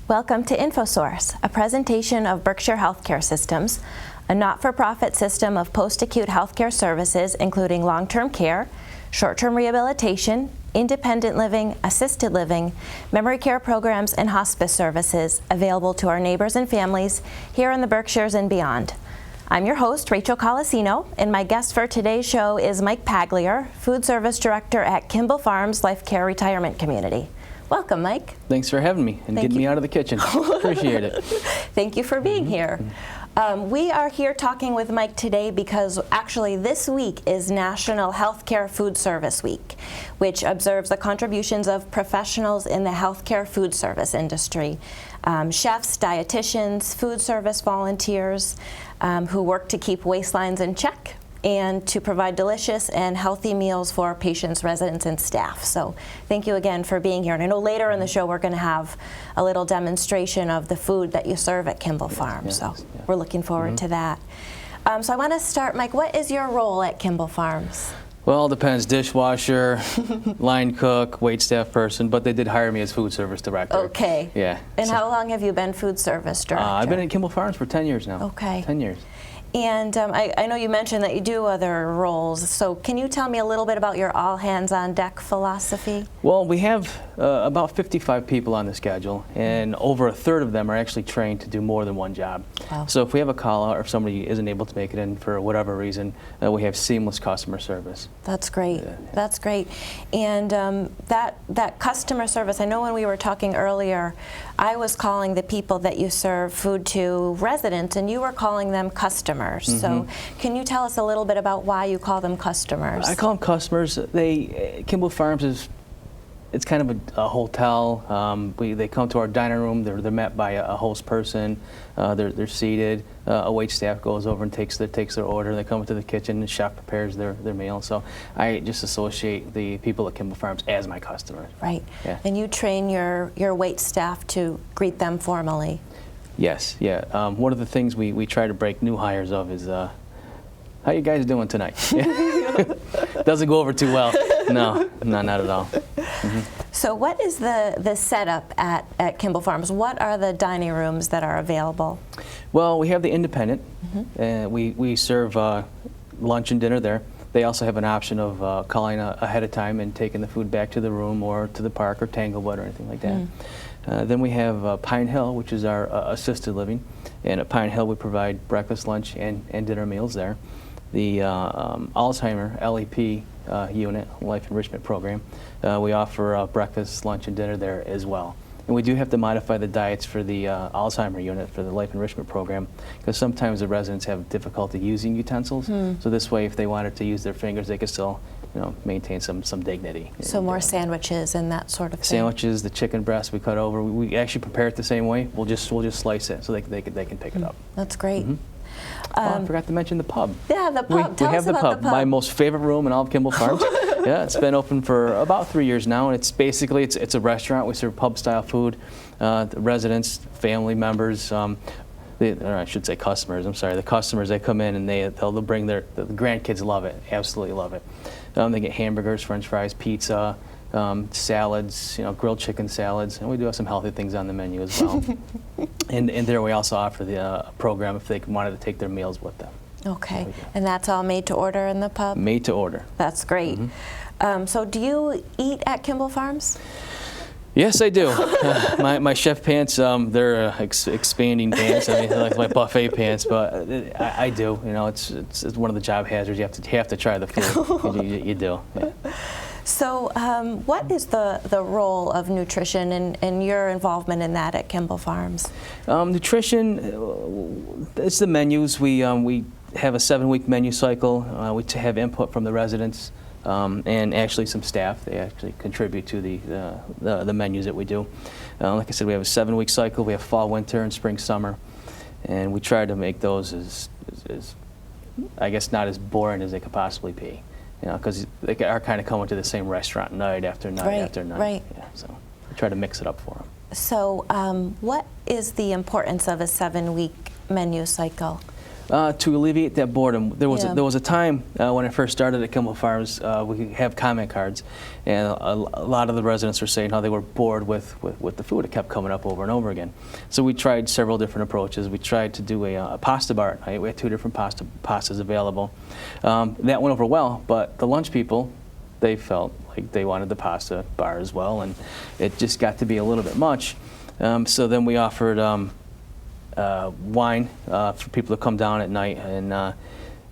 Welcome to InfoSource, a presentation of Berkshire Healthcare Systems, a not-for-profit system of post-acute healthcare services including long-term care, short-term rehabilitation, independent living, assisted living, memory care programs, and hospice services available to our neighbors and families here in the Berkshires and beyond. I'm your host, Rachel Colasino, and my guest for today's show is Mike Paglier, Food Service Director at Kimball Farms Lifecare Retirement Community. Welcome, Mike. Thanks for having me and getting me out of the kitchen. Appreciate it. Thank you for being here. We are here talking with Mike today because actually this week is National Healthcare Food Service Week, which observes the contributions of professionals in the healthcare food service industry. Chefs, dietitians, food service volunteers who work to keep waistlines in check and to provide delicious and healthy meals for patients, residents, and staff. So thank you again for being here. And I know later in the show we're going to have a little demonstration of the food that you serve at Kimball Farms. So we're looking forward to that. So I want to start, Mike, what is your role at Kimball Farms? Well, it depends. Dishwasher, line cook, waitstaff person, but they did hire me as food service director. Okay. Yeah. And how long have you been food service director? I've been at Kimball Farms for 10 years now. Okay. 10 years. And I know you mentioned that you do other roles, so can you tell me a little bit about your all-hands-on-deck philosophy? Well, we have about 55 people on the schedule, and over a third of them are actually trained to do more than one job. Wow. So if we have a call-out or if somebody isn't able to make it in for whatever reason, we have seamless customer service. That's great. That's great. And that customer service, I know when we were talking earlier, I was calling the people that you serve food to residents, and you were calling them customers. So can you tell us a little bit about why you call them customers? I call them customers. Kimball Farms it's kind of a hotel. They come to our dining room. They're met by a host person. They're seated. A wait staff goes over and takes their order. They come into the kitchen. The chef prepares their meal. So I just associate the people at Kimball Farms as my customers. Right. Yeah. And you train your wait staff to greet them formally. Yes. Yeah. One of the things we try to break new hires of is how you guys doing tonight? Doesn't go over too well. No, not at all. So what is the setup at Kimball Farms? What are the dining rooms that are available? Well, we have the independent. We serve lunch and dinner there. They also have an option of calling ahead of time and taking the food back to the room or to the park or Tanglewood or anything like that. Then we have Pine Hill, which is our assisted living. And at Pine Hill we provide breakfast, lunch, and dinner meals there. The Alzheimer LEP unit, Life Enrichment Program, we offer breakfast, lunch, and dinner there as well. And we do have to modify the diets for the Alzheimer unit for the Life Enrichment Program because sometimes the residents have difficulty using utensils. So this way, if they wanted to use their fingers, they could still maintain some dignity. So more sandwiches and that sort of thing. Sandwiches, the chicken breast we cut over. We actually prepare it the same way. We'll just slice it so they can pick it up. That's great. I forgot to mention the pub. Yeah, the pub. We have the pub. My most favorite room in all of Kimball Farms. Yeah, it's been open for about 3 years now, and it's basically it's a restaurant. We serve pub-style food. The residents, family members, or I should say customers. I'm sorry, the customers. They come in and they'll bring the grandkids. Love it, absolutely love it. They get hamburgers, French fries, pizza. Salads, grilled chicken salads, and we do have some healthy things on the menu as well. and there we also offer the program if they wanted to take their meals with them. Okay, and that's all made to order in the pub? Made to order. That's great. So do you eat at Kimball Farms? Yes, I do. My chef pants, they're expanding pants. I mean, like my buffet pants, but I do. It's one of the job hazards. You have to try the food. you do. Yeah. So what is the role of nutrition and your involvement in that at Kimball Farms? Nutrition, it's the menus. We have a 7-week menu cycle. We have input from the residents and actually some staff. They actually contribute to the menus that we do. Like I said, we have a 7-week cycle. We have fall, winter, and spring, summer. And we try to make those as I guess, not as boring as they could possibly be. Because they are kind of coming to the same restaurant night after night after night. Right. Yeah, so we try to mix it up for them. So what is the importance of a 7-week menu cycle? To alleviate that boredom. There was Yeah. there was a time when I first started at Kimball Farms, we could have comment cards, and a lot of the residents were saying how they were bored with the food. It kept coming up over and over again. So we tried several different approaches. We tried to do a pasta bar at night. We had 2 different pastas available. That went over well, but the lunch people, they felt like they wanted the pasta bar as well, and it just got to be a little bit much. So then we offered wine for people to come down at night, and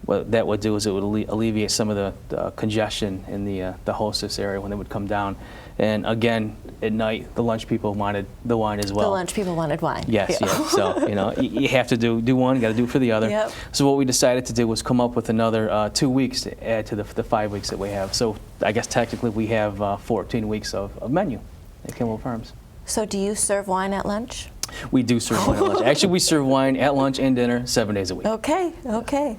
what that would do is it would alleviate some of the congestion in the hostess area when they would come down. And again, at night, the lunch people wanted the wine as well. The lunch people wanted wine. Yes, Yeah. yeah. So you have to do one, you got to do it for the other. Yep. So what we decided to do was come up with another 2 weeks to add to the 5 weeks that we have. So I guess technically we have 14 weeks of menu at Kimball Farms. So do you serve wine at lunch? We do serve wine at lunch. Actually, we serve wine at lunch and dinner 7 days a week. Okay, okay.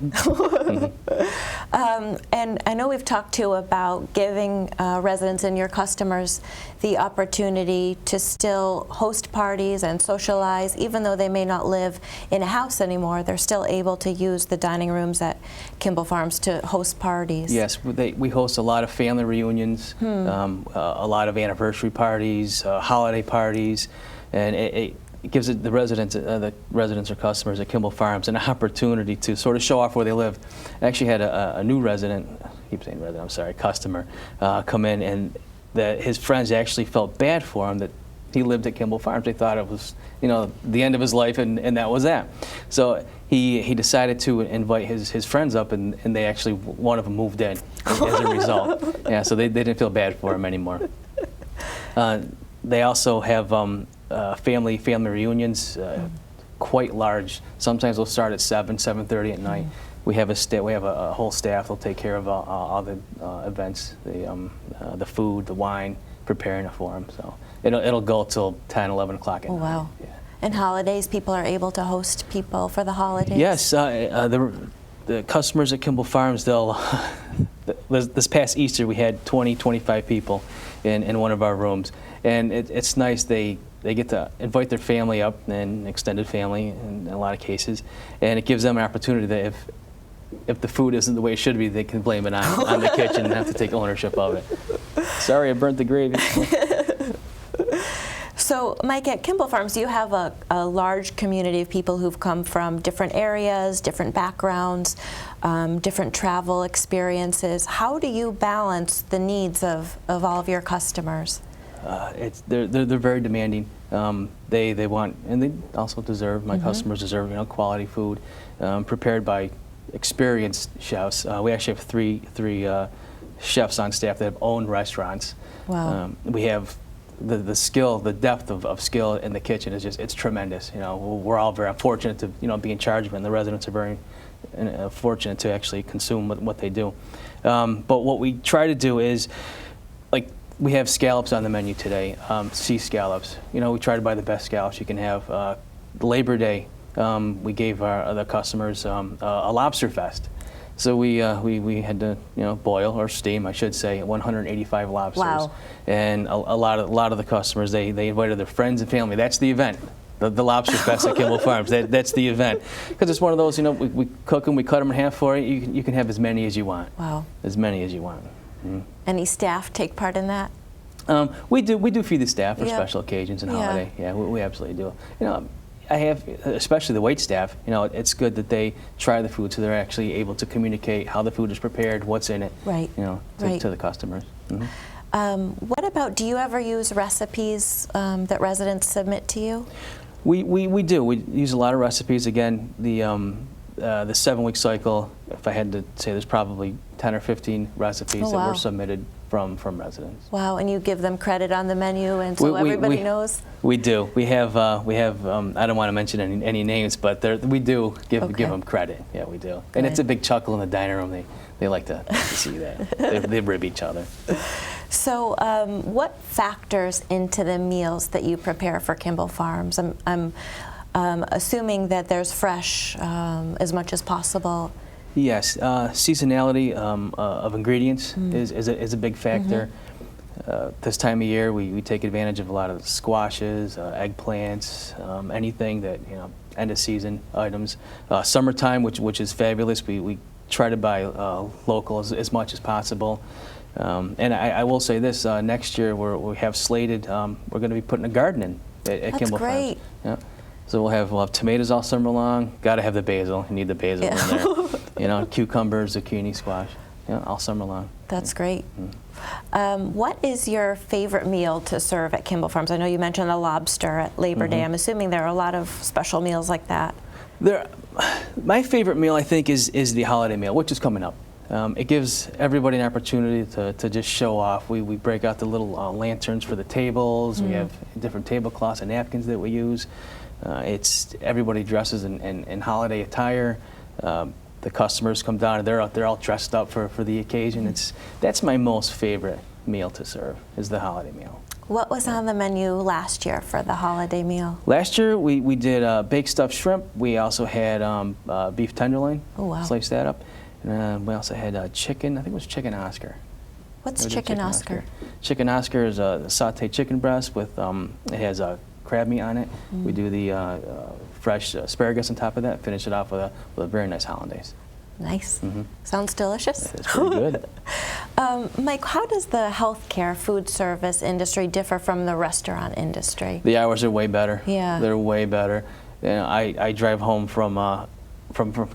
And I know we've talked too about giving residents and your customers the opportunity to still host parties and socialize, even though they may not live in a house anymore. They're still able to use the dining rooms at Kimball Farms to host parties. Yes, we host a lot of family reunions, a lot of anniversary parties, holiday parties, and it gives the residents or customers at Kimball Farms an opportunity to sort of show off where they live. I actually had a new resident, I keep saying resident, I'm sorry, customer, come in, and his friends actually felt bad for him that he lived at Kimball Farms. They thought it was, the end of his life, and that was that. So he decided to invite his friends up, and they actually, one of them moved in as a result. Yeah, so they didn't feel bad for him anymore. They also have family reunions, quite large. Sometimes they'll start at 7:30 at night. We have a whole staff that'll take care of all the events, the food, the wine, preparing it for them. So it'll go till 10, 11 o'clock at night. Wow. Yeah. And holidays, people are able to host people for the holidays? Yes, the customers at Kimball Farms, they'll, this past Easter we had 20, 25 people in one of our rooms. And it's nice, they get to invite their family up, and extended family in a lot of cases, and it gives them an opportunity that if the food isn't the way it should be, they can blame it on the kitchen and have to take ownership of it. Sorry, I burnt the gravy. So, Mike, at Kimball Farms, you have a large community of people who've come from different areas, different backgrounds, different travel experiences. How do you balance the needs of all of your customers? They're very demanding. They want, and they also deserve, my customers deserve, quality food, prepared by experienced chefs. We actually have three chefs on staff that have owned restaurants. Wow. We have the skill, the depth of skill in the kitchen is it's tremendous. We're all very fortunate to be in charge of it, and the residents are very fortunate to actually consume what they do. But what we try to do is, like, we have scallops on the menu today, sea scallops. We try to buy the best scallops you can have. Labor Day, we gave our other customers a lobster fest. So we had to boil or steam, I should say, 185 lobsters. Wow. And a lot of the customers, they invited their friends and family. That's the event. The lobster fest at Kimball Farms. That's the event. Because it's one of those, we cook them, we cut them in half for you. You can have as many as you want. Wow. As many as you want. Mm-hmm. Any staff take part in that? We do feed the staff for Yeah. special occasions and Yeah. holiday. Yeah, we absolutely do. I have, especially the wait staff, it's good that they try the food so they're actually able to communicate how the food is prepared, what's in it, Right. Right. to the customers. Mm-hmm. What about, do you ever use recipes that residents submit to you? We do. We use a lot of recipes. Again, the 7-week cycle, if I had to say, there's probably 10 or 15 recipes Oh, that wow. were submitted from residents. Wow, and you give them credit on the menu, and so everybody knows? We do. We have I don't want to mention any names, but we do give them credit. Yeah, we do. And it's a big chuckle in the dining room. They like to see that. They rib each other. So what factors into the meals that you prepare for Kimball Farms? I'm assuming that there's fresh as much as possible. Yes, seasonality of ingredients is a big factor. This time of year, we take advantage of a lot of squashes, eggplants, anything that end of season items. Summertime, which is fabulous. We try to buy local as much as possible. And I will say this: next year we have slated. We're going to be putting a garden in at Kimball Farms. That's great. Yeah. So we'll have tomatoes all summer long. Got to have the basil. You need the basil in there. You know, cucumbers, zucchini, squash. Yeah, all summer long. That's great. What is your favorite meal to serve at Kimball Farms? I know you mentioned the lobster at Labor Day. I'm assuming there are a lot of special meals like that. My favorite meal, I think, is the holiday meal, which is coming up. It gives everybody an opportunity to just show off. We break out the little lanterns for the tables. We have different tablecloths and napkins that we use. Everybody dresses in holiday attire. The customers come down and they're all dressed up for the occasion. That's my most favorite meal to serve, is the holiday meal. What was on the menu last year for the holiday meal? Last year we did baked stuffed shrimp. We also had beef tenderloin. Oh, wow. Sliced that up. And we also had chicken. I think it was chicken Oscar. What's chicken Oscar? Chicken Oscar is a sauteed chicken breast with it has crab meat on it. We do the fresh asparagus on top of that. Finish it off with a very nice hollandaise. Nice. Sounds delicious. It's pretty good. Mike, how does the healthcare food service industry differ from the restaurant industry? The hours are way better. Yeah. They're way better. You know, I drive home from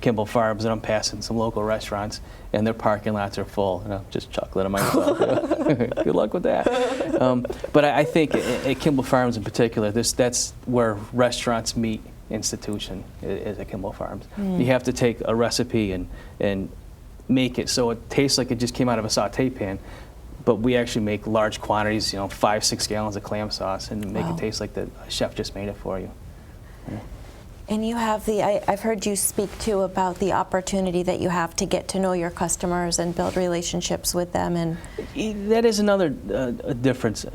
Kimball Farms, and I'm passing some local restaurants, and their parking lots are full. And I'm just chuckling to myself. Good luck with that. But I think at Kimball Farms in particular, that's where restaurants meet institution, is at Kimball Farms. You have to take a recipe and make it so it tastes like it just came out of a saute pan, but we actually make large quantities, 5-6 gallons of clam sauce, and make it taste like the chef just made it for you. Yeah. And you have I've heard you speak too about the opportunity that you have to get to know your customers and build relationships with them. And that is another difference.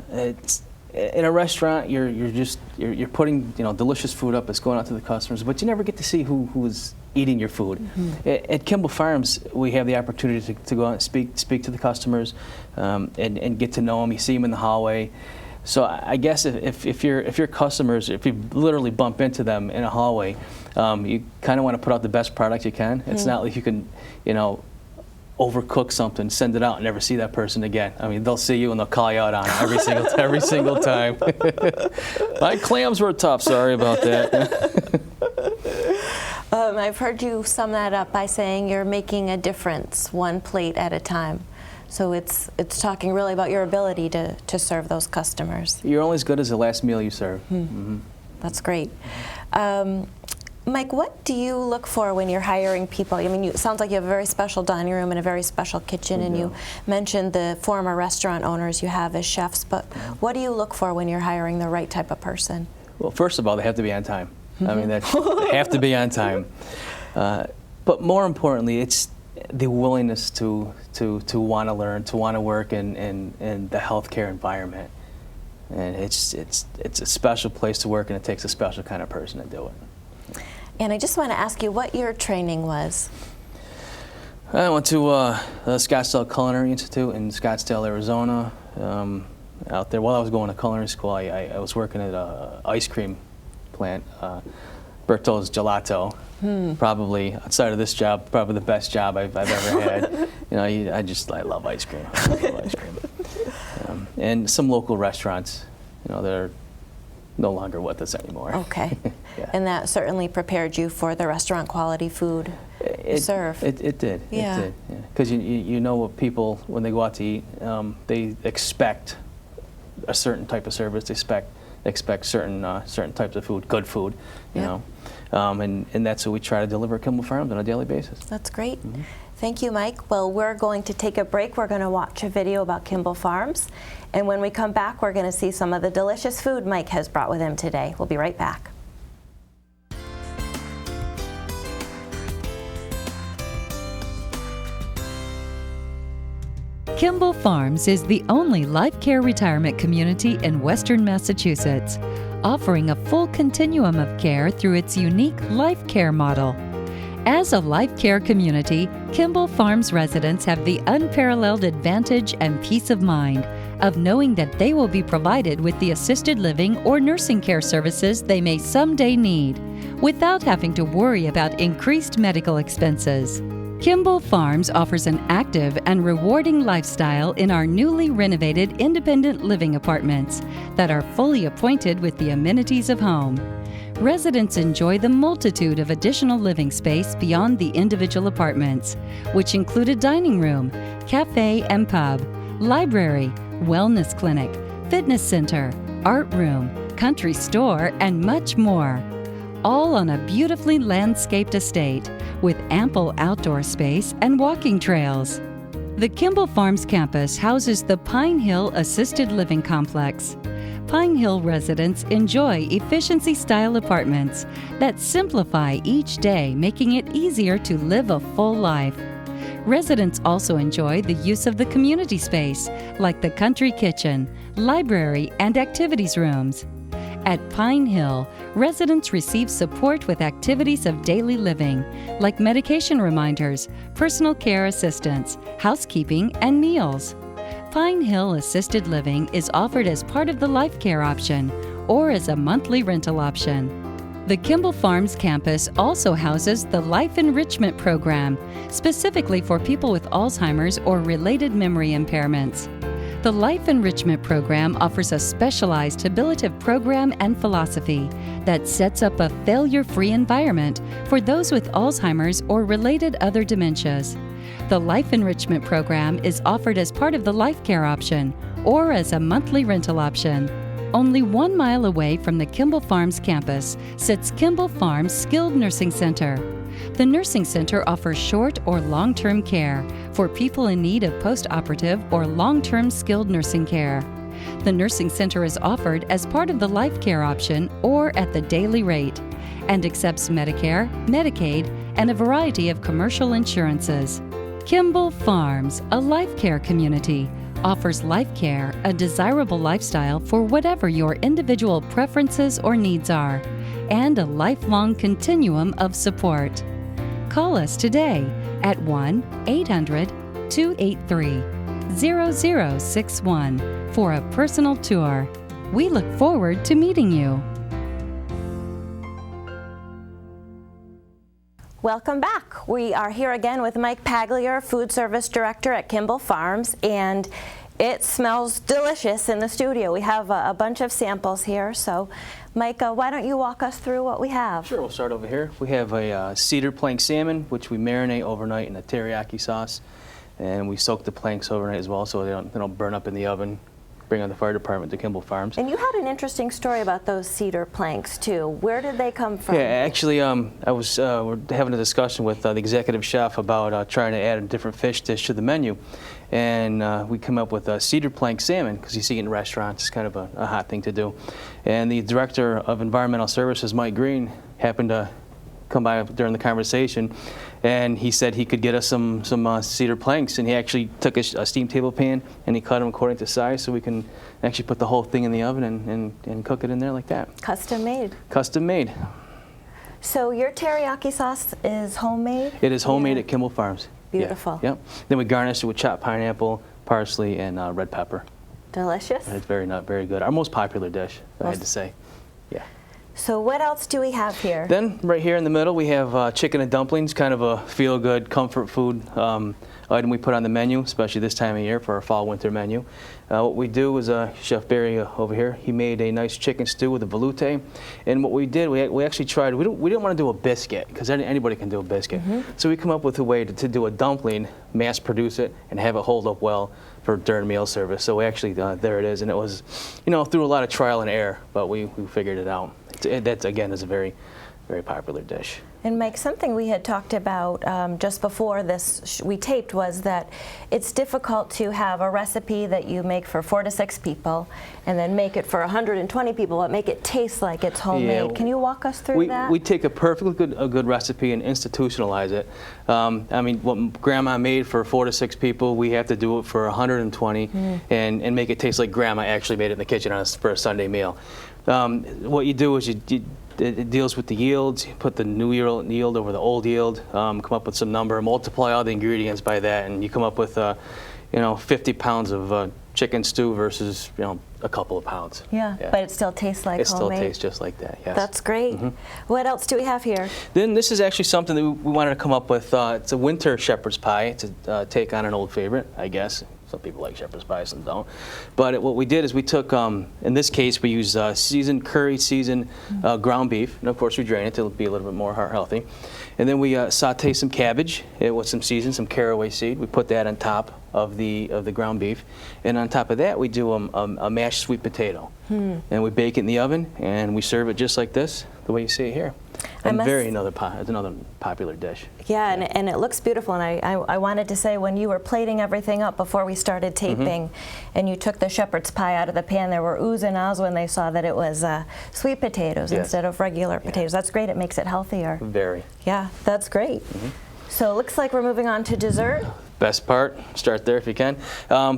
In a restaurant, you're putting delicious food up. It's going out to the customers, but you never get to see who's eating your food. At Kimball Farms, we have the opportunity to go out and speak to the customers and get to know them. You see them in the hallway. So I guess if your customers, if you literally bump into them in a hallway, you kind of want to put out the best product you can. It's not like you can, overcook something, send it out, and never see that person again. I mean, they'll see you and they'll call you out on it every single time. My clams were tough. Sorry about that. I've heard you sum that up by saying you're making a difference one plate at a time. So it's talking really about your ability to serve those customers. You're only as good as the last meal you serve. That's great. Mike, what do you look for when you're hiring people? I mean, it sounds like you have a very special dining room and a very special kitchen, and you mentioned the former restaurant owners you have as chefs, but what do you look for when you're hiring the right type of person? Well, first of all, they have to be on time. I mean, they have to be on time. But more importantly, it's the willingness to want to learn, to want to work in the healthcare environment. And it's a special place to work, and it takes a special kind of person to do it. And I just want to ask you what your training was. I went to the Scottsdale Culinary Institute in Scottsdale, Arizona. Out there, while I was going to culinary school, I was working at an ice cream plant, Bertol's Gelato. Probably outside of this job, probably the best job I've ever had. I love ice cream. I love ice cream. And some local restaurants, they're no longer with us anymore. Okay. Yeah. And that certainly prepared you for the restaurant quality food you serve. It did. Yeah. It did. Because you know what people, when they go out to eat, they expect a certain type of service. They expect certain types of food, good food, you know. And that's what we try to deliver at Kimball Farms on a daily basis. That's great. Thank you, Mike. Well, we're going to take a break. We're going to watch a video about Kimball Farms. And when we come back, we're going to see some of the delicious food Mike has brought with him today. We'll be right back. Kimball Farms is the only Lifecare retirement community in Western Massachusetts, offering a full continuum of care through its unique Lifecare model. As a Lifecare community, Kimball Farms residents have the unparalleled advantage and peace of mind of knowing that they will be provided with the assisted living or nursing care services they may someday need, without having to worry about increased medical expenses. Kimball Farms offers an active and rewarding lifestyle in our newly renovated independent living apartments that are fully appointed with the amenities of home. Residents enjoy the multitude of additional living space beyond the individual apartments, which include a dining room, cafe and pub, library, wellness clinic, fitness center, art room, country store, and much more. All on a beautifully landscaped estate with ample outdoor space and walking trails. The Kimball Farms campus houses the Pine Hill Assisted Living Complex. Pine Hill residents enjoy efficiency-style apartments that simplify each day, making it easier to live a full life. Residents also enjoy the use of the community space, like the country kitchen, library, and activities rooms. At Pine Hill, residents receive support with activities of daily living, like medication reminders, personal care assistance, housekeeping, and meals. Pine Hill Assisted Living is offered as part of the Lifecare option or as a monthly rental option. The Kimball Farms campus also houses the Life Enrichment Program, specifically for people with Alzheimer's or related memory impairments. The Life Enrichment Program offers a specialized habilitative program and philosophy that sets up a failure-free environment for those with Alzheimer's or related other dementias. The Life Enrichment Program is offered as part of the Lifecare option or as a monthly rental option. Only 1 mile away from the Kimball Farms campus sits Kimball Farms Skilled Nursing Center. The nursing center offers short or long-term care for people in need of post-operative or long-term skilled nursing care. The nursing center is offered as part of the Lifecare option or at the daily rate and accepts Medicare, Medicaid, and a variety of commercial insurances. Kimball Farms, a Lifecare community, offers Lifecare, a desirable lifestyle for whatever your individual preferences or needs are, and a lifelong continuum of support. Call us today at 1-800-283-0061 for a personal tour. We look forward to meeting you. Welcome back. We are here again with Mike Paglier, Food Service Director at Kimball Farms, and it smells delicious in the studio. We have a bunch of samples here, so Mike, why don't you walk us through what we have? Sure, we'll start over here. We have a cedar plank salmon, which we marinate overnight in a teriyaki sauce, and we soak the planks overnight as well so they don't burn up in the oven. Bring on the fire department to Kimball Farms. And you had an interesting story about those cedar planks too. Where did they come from? Yeah, actually, we're having a discussion with the executive chef about trying to add a different fish dish to the menu, and we come up with cedar plank salmon because you see it in restaurants. It's kind of a hot thing to do. And the director of environmental services, Mike Green, happened to come by during the conversation, and he said he could get us some cedar planks, and he actually took a steam table pan and he cut them according to size so we can actually put the whole thing in the oven and cook it in there like that. Custom made. Custom made. So your teriyaki sauce is homemade? It is homemade at Kimball Farms. Beautiful. Yeah. Yep. Then we garnish it with chopped pineapple, parsley, and red pepper. Delicious. And it's very good. Our most popular dish, I had to say. Yeah. So what else do we have here? Then right here in the middle we have chicken and dumplings, kind of a feel-good comfort food item we put on the menu, especially this time of year for our fall-winter menu. What we do is Chef Barry over here, he made a nice chicken stew with a velouté, and what we did, we actually tried, we didn't want to do a biscuit because anybody can do a biscuit. So we come up with a way to do a dumpling, mass produce it, and have it hold up well for during meal service. So we actually, there it is, and it was, through a lot of trial and error, but we figured it out. That, again, is a very popular dish. And Mike, something we had talked about just before this we taped was that it's difficult to have a recipe that you make for 4 to 6 people and then make it for 120 people, but make it taste like it's homemade. Can you walk us through that? We take a perfectly good recipe and institutionalize it. I mean, what Grandma made for 4 to 6 people, we have to do it for 120 and make it taste like Grandma actually made it in the kitchen for a Sunday meal. What you do is it deals with the yields. You put the new yield over the old yield, come up with some number, multiply all the ingredients by that, and you come up with 50 pounds of chicken stew versus, a couple of pounds. Yeah, but it still tastes like it homemade. It still tastes just like that, yes. That's great. What else do we have here? Then this is actually something that we wanted to come up with. It's a winter shepherd's pie. It's a take on an old favorite, I guess. Some people like shepherd's pie, some don't. But what we did is we took, in this case, we used curry seasoned ground beef. And of course, we drain it to be a little bit more heart healthy. And then we saute some cabbage with some some caraway seed. We put that on top of the ground beef. And on top of that, we do a mashed sweet potato. And we bake it in the oven, and we serve it just like this, the way you see it here. And it's another popular dish. Yeah, and it looks beautiful. And I wanted to say, when you were plating everything up before we started taping, and you took the shepherd's pie out of the pan, there were oohs and ahs when they saw that it was sweet potatoes instead of regular potatoes. That's great. It makes it healthier. Very. Yeah, that's great. So it looks like we're moving on to dessert. Best part, start there if you can.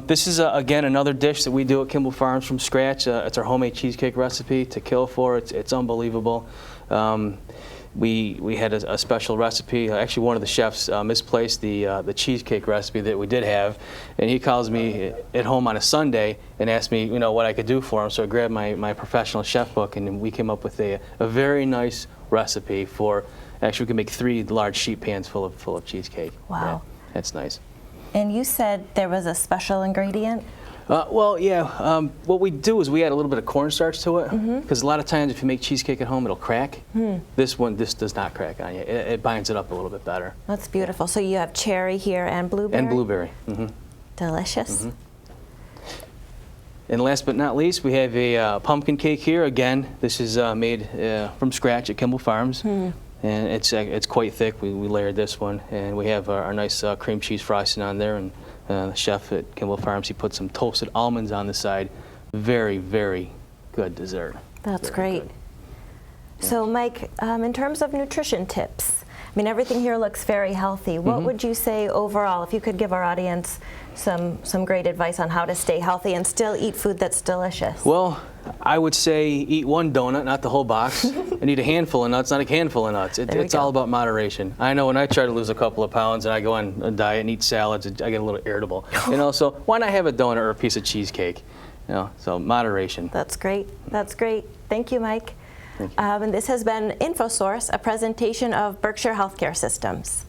This is, again, another dish that we do at Kimball Farms from scratch. It's our homemade cheesecake recipe to kill for. It's unbelievable. We had a special recipe. Actually, one of the chefs misplaced the cheesecake recipe that we did have, and he calls me at home on a Sunday and asked me, what I could do for him. So I grabbed my professional chef book, and we came up with a very nice recipe for. Actually, we can make 3 large sheet pans full of cheesecake. Wow, yeah, that's nice. And you said there was a special ingredient? Well, yeah. What we do is we add a little bit of cornstarch to it, because a lot of times if you make cheesecake at home, it'll crack. This does not crack on you. It binds it up a little bit better. That's beautiful. So you have cherry here and blueberry? And blueberry. Delicious. And last but not least, we have a pumpkin cake here. Again, this is made from scratch at Kimball Farms. And it's quite thick. We layered this one, and we have our nice cream cheese frosting on there. And the chef at Kimball Farms, he put some toasted almonds on the side. Very, very good dessert. That's very great. Good. So, Mike, in terms of nutrition tips, I mean, everything here looks very healthy. What would you say overall, if you could give our audience some great advice on how to stay healthy and still eat food that's delicious? Well, I would say eat one donut, not the whole box, and eat a handful of nuts, not a handful of nuts. It's all about moderation. I know when I try to lose a couple of pounds and I go on a diet and eat salads, I get a little irritable. So why not have a donut or a piece of cheesecake? So moderation. That's great. That's great. Thank you, Mike. Thank you. And this has been InfoSource, a presentation of Berkshire Healthcare Systems.